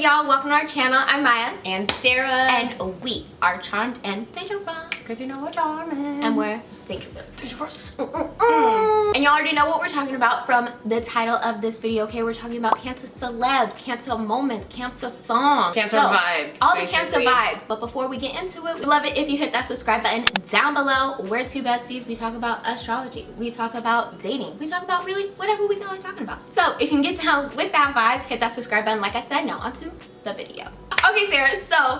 y'all? Welcome to our channel. I'm Maya. And Sarah. And we are charmed and dangerous. Because you know we're charming. And we're dangerous. And y'all already know what we're talking about from the title of this video, okay? We're talking about cancer celebs, cancer moments, cancer songs. Cancer vibes. All the cancer vibes. But before we get into it, we love it if you hit that subscribe button down below. We're two besties. We talk about astrology. We talk about dating. We talk about really whatever we feel like talking about. So if you can get down with that vibe, hit that subscribe button like I said. Now onto the video. Okay, Sarah, so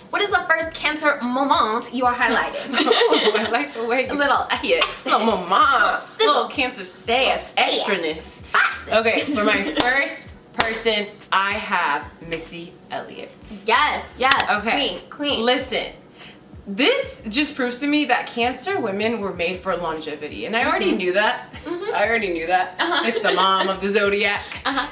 what is the first cancer moment you are highlighting? I like the way you say it. Little moment. Little cancer sass. Extraness. Okay, for my first person, I have Missy Elliott. Yes, yes. Okay. Queen. Listen. This just proves to me that cancer women were made for longevity. And I already knew that. I already knew that. It's the mom of the zodiac.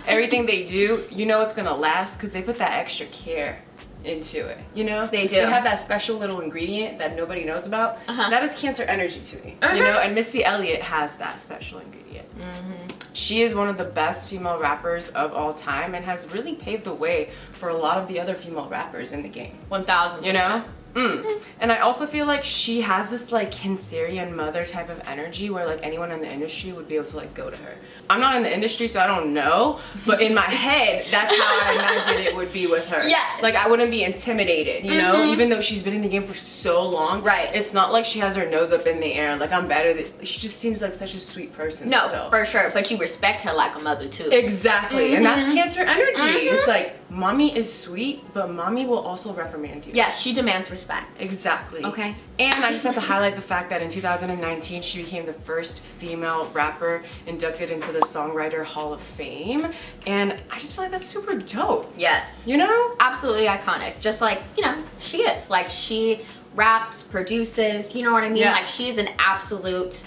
Everything they do, you know it's gonna last because they put that extra care into it, you know? They do. They have that special little ingredient that nobody knows about. That is cancer energy to me, you know? And Missy Elliott has that special ingredient. She is one of the best female rappers of all time and has really paved the way for a lot of the other female rappers in the game. 1000%. You know? And I also feel like she has this like Cancerian mother type of energy where like anyone in the industry would be able to like go to her. I'm not in the industry so I don't know, but in my head that's how I imagine it would be with her. Yes. Like I wouldn't be intimidated, you know, even though she's been in the game for so long. Right. It's not like she has her nose up in the air like I'm better than, she just seems like such a sweet person. No, so. for sure, but you respect her like a mother too. Exactly, and that's cancer energy. It's like mommy is sweet, but mommy will also reprimand you. Yes, she demands respect. Exactly. Okay. And I just have to highlight the fact that in 2019 she became the first female rapper inducted into the Songwriter Hall of Fame, and I just feel like that's super dope. Yes. You know? Absolutely iconic. Just like, you know, she is. Like she raps, produces, you know what I mean? Yeah. Like she's an absolute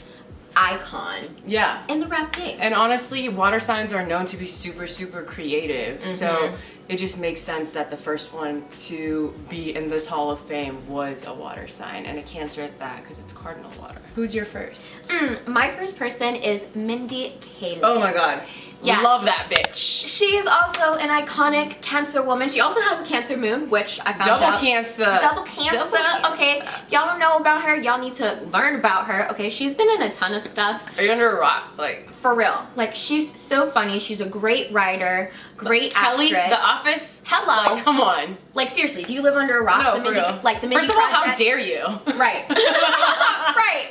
icon. Yeah. In the rap game. And honestly, water signs are known to be super creative, so it just makes sense that the first one to be in this Hall of Fame was a water sign, and a Cancer at that, because it's cardinal water. Who's your first? My first person is Mindi Kaling. Oh my god. Yes. Love that bitch. She is also an iconic Cancer woman. She also has a Cancer moon, which I found out. Double Cancer. Double Cancer. Okay, y'all don't know about her. Y'all need to learn about her. Okay, she's been in a ton of stuff. Are you under a rock? Like, for real. Like, she's so funny. She's a great writer, great Kelly, actress. The Office. Hello. Like, come on. Like, seriously, do you live under a rock? No, for real. Like the Mindi First of all, how Project? dare you? Right. Right.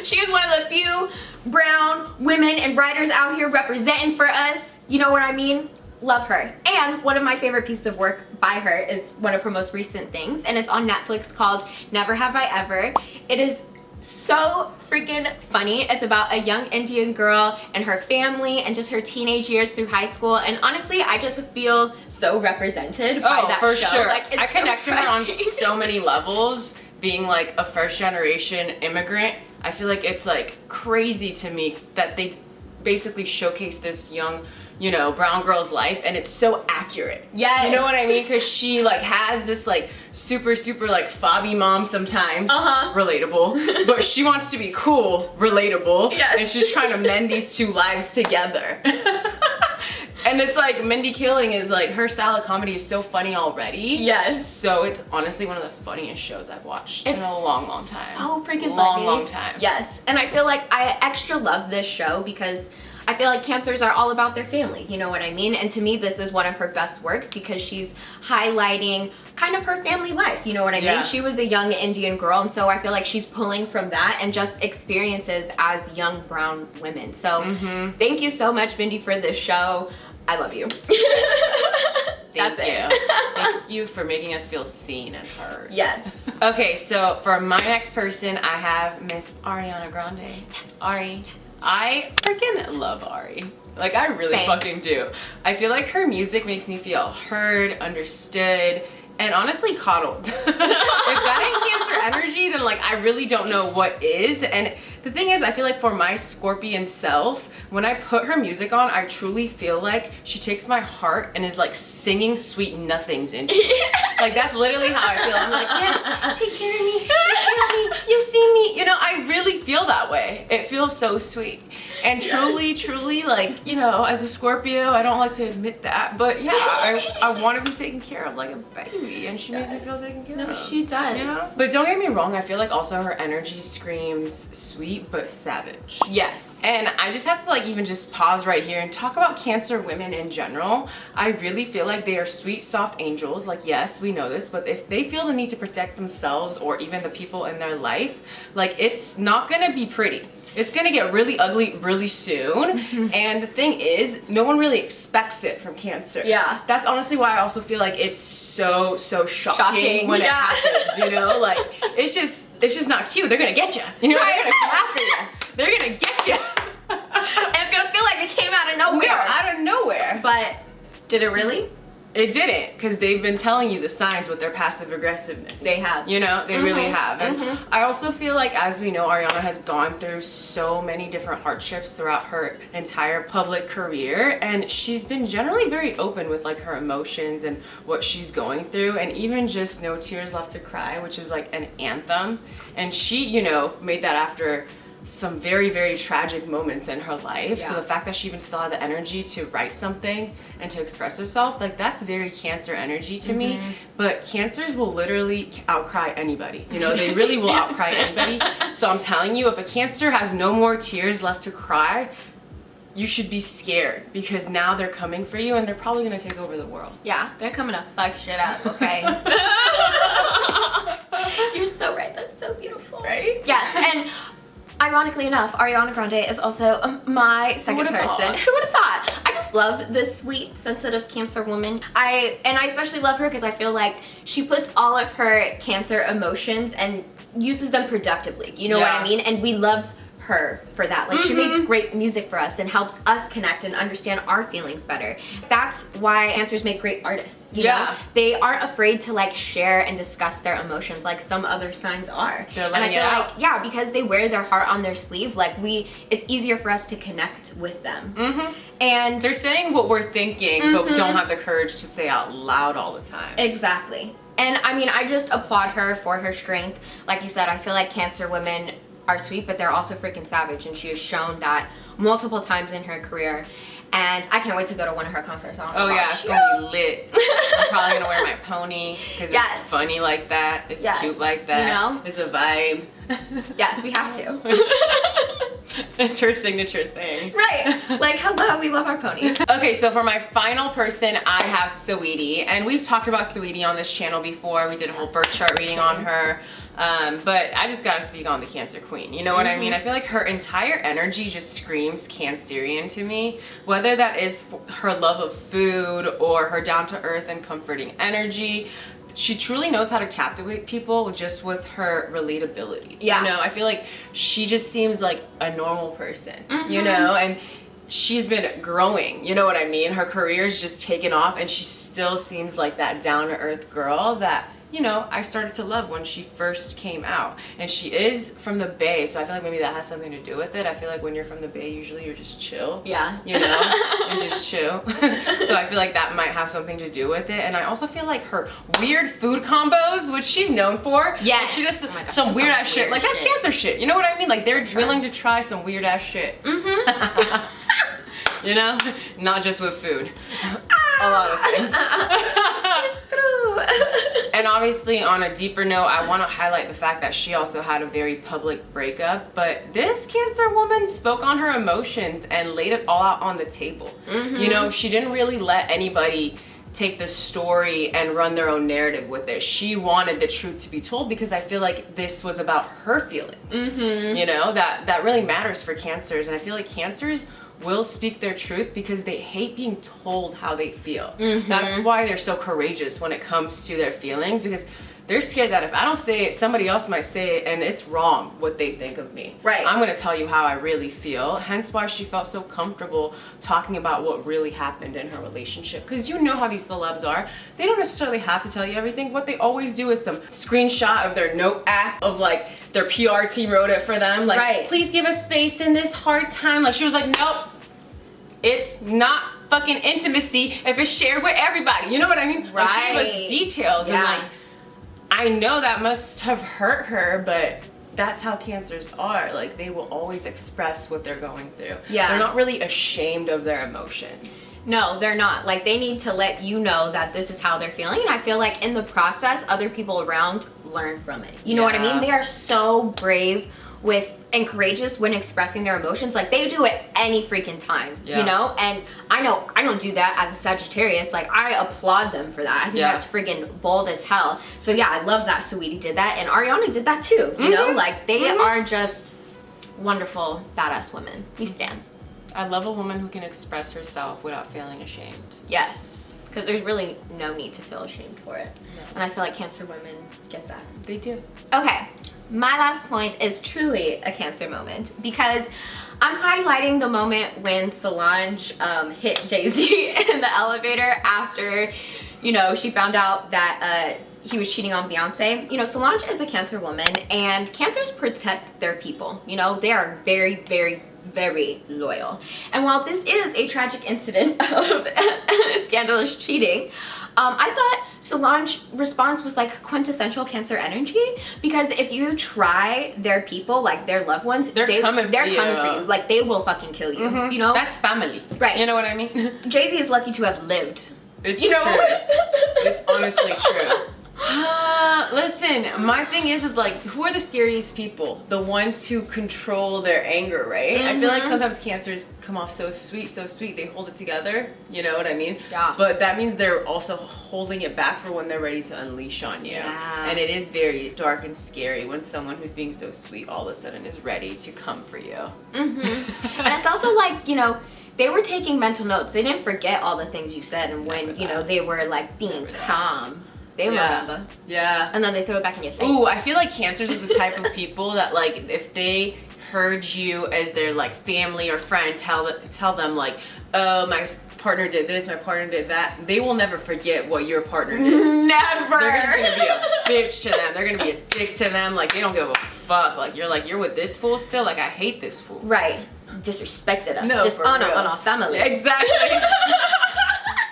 She is one of the few brown women and writers out here representing for us. You know what I mean? Love her. And one of my favorite pieces of work by her is one of her most recent things, and it's on Netflix called Never Have I Ever. It is so freaking funny. It's about a young Indian girl and her family and just her teenage years through high school, and honestly I just feel so represented by that for show. Sure. Like, it's I connect to her on refreshing. so many levels. Being like a first generation immigrant, I feel like it's like crazy to me that they basically showcase this young, you know, brown girl's life, and it's so accurate. Yes. You know what I mean? Because she like has this like super like fobby mom sometimes. Relatable. But she wants to be cool. Relatable. Yes. And she's trying to mend these two lives together. And it's like Mindi Kaling is like, her style of comedy is so funny already. Yes. So it's honestly one of the funniest shows I've watched in a long time. So freaking funny. Long time. Yes. And I feel like I extra love this show because I feel like Cancers are all about their family, you know what I mean? And to me, this is one of her best works because she's highlighting kind of her family life, you know what I mean? She was a young Indian girl, and so I feel like she's pulling from that and just experiences as young brown women. So thank you so much, Mindi, for this show. I love you. That's it. Thank you for making us feel seen and heard. Yes. Okay, so for my next person, I have Miss Ariana Grande. Ari. I freaking love Ari. Like, I really fucking do. I feel like her music makes me feel heard, understood, and honestly coddled. If that ain't Cancer energy, then like I really don't know what is. And the thing is, I feel like for my Scorpion self, when I put her music on, I truly feel like she takes my heart and is like singing sweet nothings into it. Like, that's literally how I feel. I'm like, yes, take care of me, you see me, you see me. You know, I really feel that way. It feels so sweet. And truly, like, you know, as a Scorpio, I don't like to admit that, but yeah, I want to be taken care of like a baby, and she makes me feel taken care of. No, she does. You know? But don't get me wrong, I feel like also her energy screams sweet but savage. Yes. And I just have to like even just pause right here and talk about Cancer women in general. I really feel like they are sweet, soft angels. Like, yes, we know this, but if they feel the need to protect themselves or even the people in their life, like, it's not gonna be pretty. It's gonna get really ugly really soon. And the thing is, no one really expects it from Cancer. Yeah. That's honestly why I also feel like it's so shocking when it happens, you know? Like, it's just not cute. They're gonna get you. You know, they're gonna come after you. They're gonna get you. And it's gonna feel like it came out of nowhere. No, out of nowhere. But did it really? It didn't, because they've been telling you the signs with their passive aggressiveness. They have. You know, they really have. And I also feel like, as we know, Ariana has gone through so many different hardships throughout her entire public career, and she's been generally very open with like her emotions and what she's going through, and even just No Tears Left to Cry, which is like an anthem. And she, you know, made that after some very tragic moments in her life. Yeah. So the fact that she even still had the energy to write something and to express herself, like, that's very Cancer energy to me. But Cancers will literally outcry anybody. You know, they really will outcry anybody. So I'm telling you, if a Cancer has no more tears left to cry, you should be scared, because now they're coming for you and they're probably gonna take over the world. Yeah, they're coming to fuck shit up, okay? You're so right. That's so beautiful. Right? Yes, and ironically enough, Ariana Grande is also my second person. Who would have thought? I just love this sweet, sensitive Cancer woman. I especially love her because I feel like she puts all of her Cancer emotions and uses them productively. You know what I mean? And we love her for that. Like, she makes great music for us and helps us connect and understand our feelings better. That's why Cancers make great artists. You know? They aren't afraid to like share and discuss their emotions like some other signs are. They're and I letting feel it like out. because they wear their heart on their sleeve, like it's easier for us to connect with them. And they're saying what we're thinking, but we don't have the courage to say out loud all the time. Exactly. And I mean, I just applaud her for her strength. Like you said, I feel like Cancer women are sweet, but they're also freaking savage, and she has shown that multiple times in her career. And I can't wait to go to one of her concerts. Oh yeah, it's gonna be lit. I'm probably gonna wear my pony because it's funny like that. It's cute like that. You know? It's a vibe. Yes, we have to. It's her signature thing. Right. Like, hello, we love our ponies. Okay, so for my final person, I have Saweetie. And we've talked about Saweetie on this channel before. We did a whole birth chart reading on her. But I just gotta speak on the Cancer Queen. You know what I mean? I feel like her entire energy just screams Cancerian to me. Whether that is her love of food or her down-to-earth and comforting energy. She truly knows how to captivate people just with her relatability. Yeah. You know, I feel like she just seems like a normal person, you know? And she's been growing, you know what I mean? Her career's just taken off, and she still seems like that down-to-earth girl that, you know, I started to love when she first came out. And she is from the Bay, so I feel like maybe that has something to do with it. I feel like when you're from the Bay, usually you're just chill. Yeah. You know? You're just chill. So I feel like that might have something to do with it. And I also feel like her weird food combos, which she's known for. Yes. She does some weird ass shit. Like, that's Cancer shit. You know what I mean? Like, they're willing to try some weird ass shit. You know? Not just with food. A lot of things. It's true. And obviously, on a deeper note, I want to highlight the fact that she also had a very public breakup, but this Cancer woman spoke on her emotions and laid it all out on the table. You know, she didn't really let anybody take the story and run their own narrative with it. She wanted the truth to be told, because I feel like this was about her feelings. You know, that really matters for Cancers, and I feel like Cancers will speak their truth because they hate being told how they feel. That's why they're so courageous when it comes to their feelings, because they're scared that if I don't say it, somebody else might say it, and it's wrong what they think of me. Right. I'm gonna tell you how I really feel. Hence why she felt so comfortable talking about what really happened in her relationship. Because you know how these celebs are. They don't necessarily have to tell you everything. What they always do is some screenshot of their note app of like their PR team wrote it for them. Like, please give us space in this hard time. Like, she was like, nope, it's not fucking intimacy if it's shared with everybody. You know what I mean? Like, she gave us details, and like, I know that must have hurt her, but that's how cancers are. Like, they will always express what they're going through. Yeah. They're not really ashamed of their emotions. No, they're not. Like, they need to let you know that this is how they're feeling. And I feel like in the process, other people around learn from it. You know what I mean? They are so brave with and courageous when expressing their emotions. Like, they do it any freaking time, you know? And I know I don't do that as a Sagittarius. Like, I applaud them for that. I think that's freaking bold as hell. So yeah, I love that Saweetie did that. And Ariana did that too, you know? Like, they are just wonderful, badass women. We stand. I love a woman who can express herself without feeling ashamed. Yes, because there's really no need to feel ashamed for it. No. And I feel like Cancer women get that. They do. Okay, my last point is truly a Cancer moment because I'm highlighting the moment when Solange hit Jay-Z in the elevator after, you know, she found out that he was cheating on Beyonce. You know, Solange is a Cancer woman, and Cancers protect their people. You know, they are very, very, very loyal. And while this is a tragic incident of scandalous cheating, I thought Solange's response was like quintessential Cancer energy, because if you try their people, like their loved ones, they're coming for you. Like, they will fucking kill you. You know, that's family, right? You know what I mean? Jay-Z is lucky to have lived. It's true. It's honestly true. Listen, my thing is like, who are the scariest people? The ones who control their anger, right? I feel like sometimes Cancers come off so sweet, they hold it together, you know what I mean? Yeah. But that means they're also holding it back for when they're ready to unleash on you. Yeah. And it is very dark and scary when someone who's being so sweet all of a sudden is ready to come for you. And it's also like, you know, they were taking mental notes. They didn't forget all the things you said, and when, you know, they were like being calm. They remember. Yeah. And then they throw it back in your face. Ooh, I feel like Cancers are the type of people that, like, if they heard you as their, like, family or friend tell them, like, oh, my partner did this, my partner did that, they will never forget what your partner did. Never. They're just gonna be a bitch to them. They're gonna be a dick to them. Like, they don't give a fuck. Like, you're with this fool still? Like, I hate this fool. Right. Disrespected us. No, Dishonor on our family. Exactly.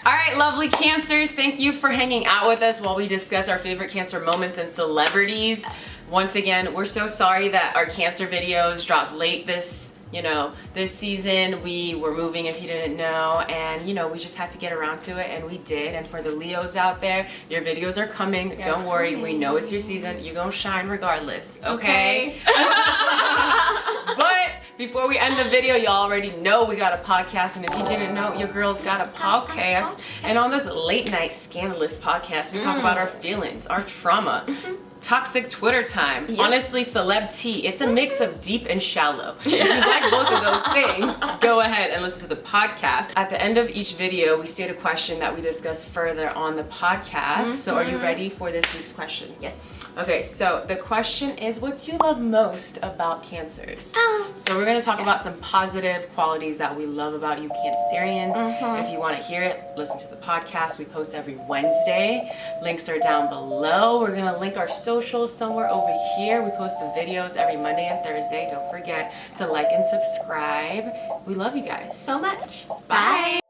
All right, lovely Cancers, thank you for hanging out with us while we discuss our favorite Cancer moments and celebrities. Yes. Once again, we're so sorry that our Cancer videos dropped late this season. We were moving, if you didn't know, and you know, we just had to get around to it, and we did. And for the Leos out there, your videos are coming. Don't worry, we know it's your season. You're gonna shine regardless, okay? But before we end the video, y'all already know we got a podcast, and if you didn't know, your girl's got a podcast. And on this late night scandalous podcast, we talk about our feelings, our trauma, toxic Twitter time, honestly, celeb tea. It's a mix of deep and shallow. If you like both of those things, go ahead and listen to the podcast. At the end of each video, we state a question that we discuss further on the podcast. So are you ready for this week's question? Yes. Okay, so the question is, what do you love most about Cancers? So we're going to talk about some positive qualities that we love about you Cancerians. If you want to hear it, listen to the podcast. We post every Wednesday. Links are down below. We're going to link our socials somewhere over here. We post the videos every Monday and Thursday. Don't forget to like and subscribe. We love you guys So much. Bye.